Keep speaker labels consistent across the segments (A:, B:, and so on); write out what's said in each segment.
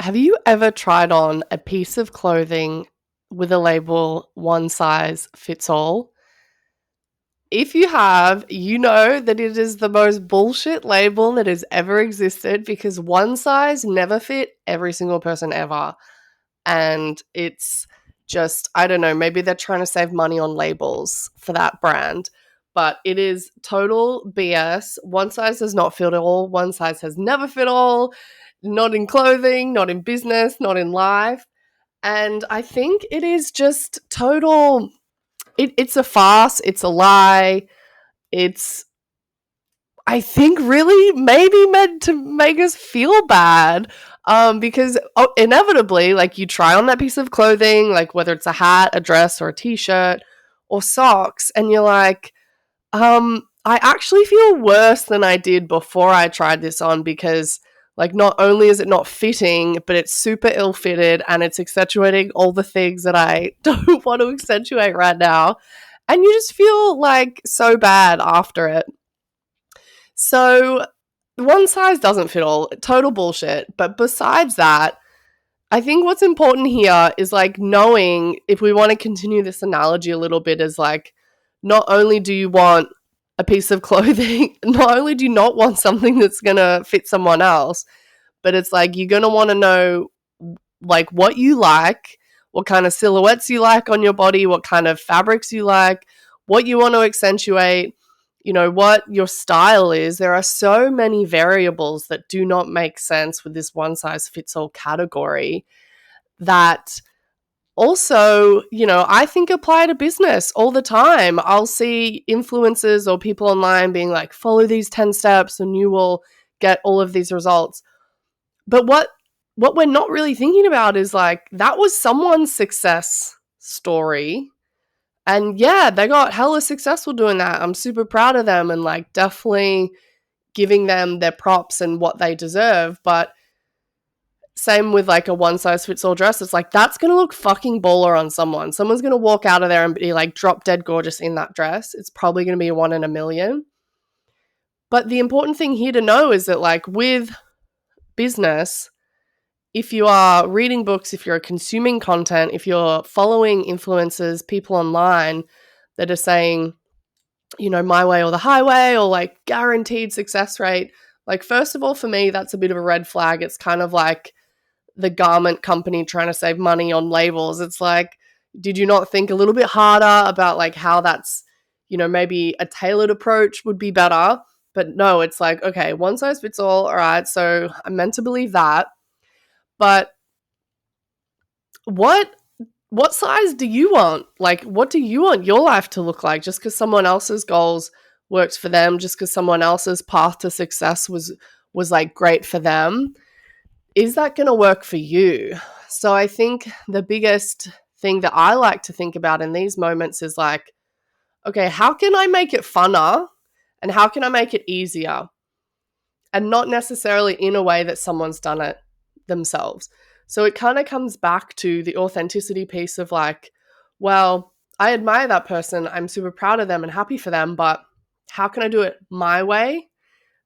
A: Have you ever tried on a piece of clothing with a label one size fits all? If you have, you know that it is the most bullshit label that has ever existed because one size never fit every single person ever. And it's just, I don't know, maybe they're trying to save money on labels for that brand. But it is total BS. One size does not fit all. One size has never fit all. Not in clothing, not in business, not in life. And I think it is just total. It's a farce. It's a lie. It's, I think, really maybe meant to make us feel bad. Because inevitably, like, you try on that piece of clothing, like whether it's a hat, a dress, or a t-shirt, or socks, and you're like, I actually feel worse than I did before I tried this on because, like, not only is it not fitting, but it's super ill-fitted and it's accentuating all the things that I don't want to accentuate right now. And you just feel like so bad after it. So one size doesn't fit all, total bullshit. But besides that, I think what's important here is, like, knowing, if we want to continue this analogy a little bit, is like, not only do you want a piece of clothing, not only do you not want something that's going to fit someone else, but it's like you're going to want to know, like, what you like, what kind of silhouettes you like on your body, what kind of fabrics you like, what you want to accentuate, what your style is. There are so many variables that do not make sense with this one size fits all category that also, I think apply to business all the time. I'll see influencers or people online being like, follow these 10 steps and you will get all of these results. But what we're not really thinking about is, like, that was someone's success story. And yeah, they got hella successful doing that. I'm super proud of them and, like, definitely giving them their props and what they deserve. But same with, like, a one size fits all dress. It's like, that's going to look fucking baller on someone. Someone's going to walk out of there and be like drop dead gorgeous in that dress. It's probably going to be a 1 in a million. But the important thing here to know is that, like, with business, if you are reading books, if you're consuming content, if you're following influencers, people online that are saying, my way or the highway, or like guaranteed success rate, like, first of all, for me, that's a bit of a red flag. It's kind of like the garment company trying to save money on labels. It's like, did you not think a little bit harder about, like, how that's, maybe a tailored approach would be better? But no, it's like, okay, one size fits all right, so I'm meant to believe that. But what size do you want? Like, what do you want your life to look like? Just because someone else's goals works for them, just because someone else's path to success was like great for them, is that going to work for you? So I think the biggest thing that I like to think about in these moments is, like, okay, how can I make it funner and how can I make it easier? And not necessarily in a way that someone's done it themselves. So it kind of comes back to the authenticity piece of, like, well, I admire that person. I'm super proud of them and happy for them, but how can I do it my way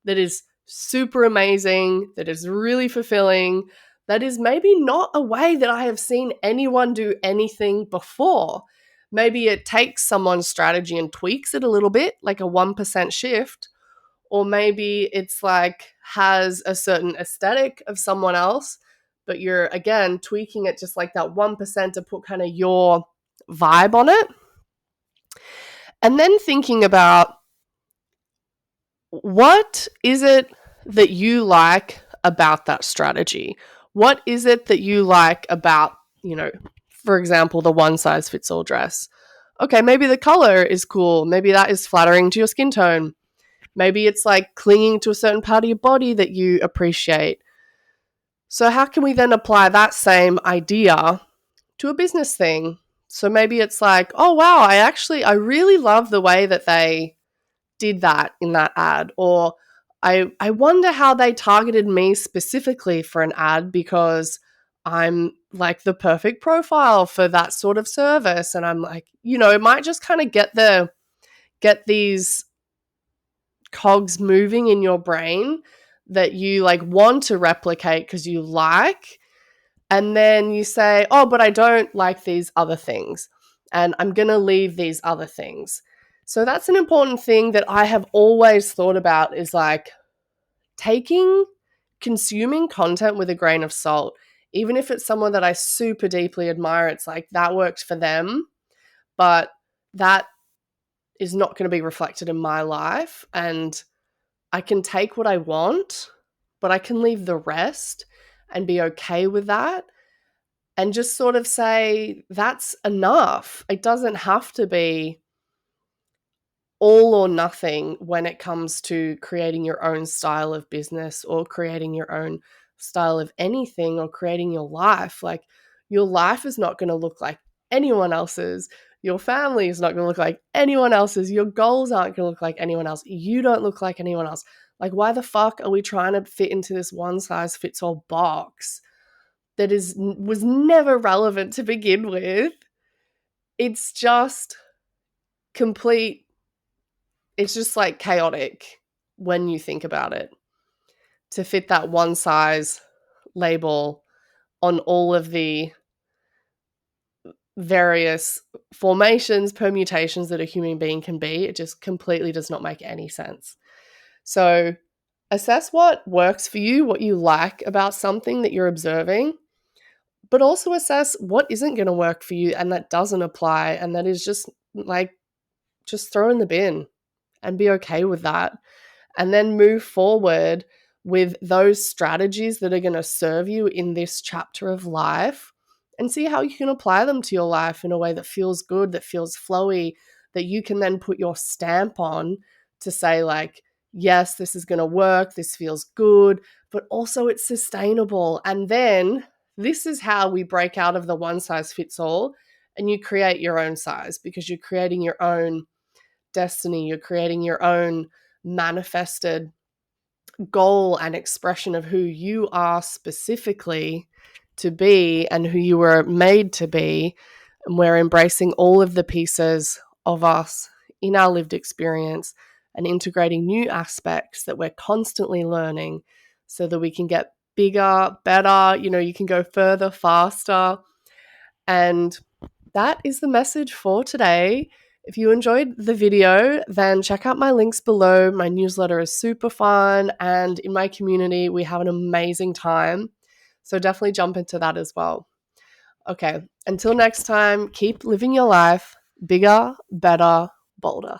A: that is super amazing, that is really fulfilling, that is maybe not a way that I have seen anyone do anything before? Maybe it takes someone's strategy and tweaks it a little bit, like a 1% shift, or maybe it's like has a certain aesthetic of someone else, but you're, again, tweaking it just like that 1% to put kind of your vibe on it. And then thinking about, what is it that you like about that strategy? What is it that you like about, for example, the one size fits all dress? Okay, maybe the color is cool. Maybe that is flattering to your skin tone. Maybe it's like clinging to a certain part of your body that you appreciate. So how can we then apply that same idea to a business thing? So maybe it's like, oh wow, I really love the way that they did that in that ad. Or I wonder how they targeted me specifically for an ad because I'm like the perfect profile for that sort of service. And I'm like, it might just kind of get these cogs moving in your brain that you, like, want to replicate because you like. And then you say, oh, but I don't like these other things, and I'm going to leave these other things. So that's an important thing that I have always thought about, is like consuming content with a grain of salt. Even if it's someone that I super deeply admire, it's like that works for them, but that is not going to be reflected in my life. And I can take what I want, but I can leave the rest and be okay with that, and just sort of say, that's enough. It doesn't have to be all or nothing when it comes to creating your own style of business, or creating your own style of anything, or creating your life. Like, your life is not going to look like anyone else's. Your family is not going to look like anyone else's. Your goals aren't going to look like anyone else. You don't look like anyone else. Like, why the fuck are we trying to fit into this one size fits all box that was never relevant to begin with? It's just complete, it's just like chaotic when you think about it, to fit that one size label on all of the various formations, permutations that a human being can be. It just completely does not make any sense. So assess what works for you, what you like about something that you're observing, but also assess what isn't going to work for you and that doesn't apply, and that is just like, just throw in the bin and be okay with that. And then move forward with those strategies that are going to serve you in this chapter of life, and see how you can apply them to your life in a way that feels good, that feels flowy, that you can then put your stamp on to say, like, yes, this is going to work, this feels good, but also it's sustainable. And then this is how we break out of the one size fits all, and you create your own size, because you're creating your own destiny, you're creating your own manifested goal and expression of who you are specifically to be and who you were made to be. And we're embracing all of the pieces of us in our lived experience and integrating new aspects that we're constantly learning, so that we can get bigger, better, you can go further, faster. And that is the message for today. If you enjoyed the video, then check out my links below. My newsletter is super fun, and in my community, we have an amazing time. So definitely jump into that as well. Okay, until next time, keep living your life bigger, better, bolder.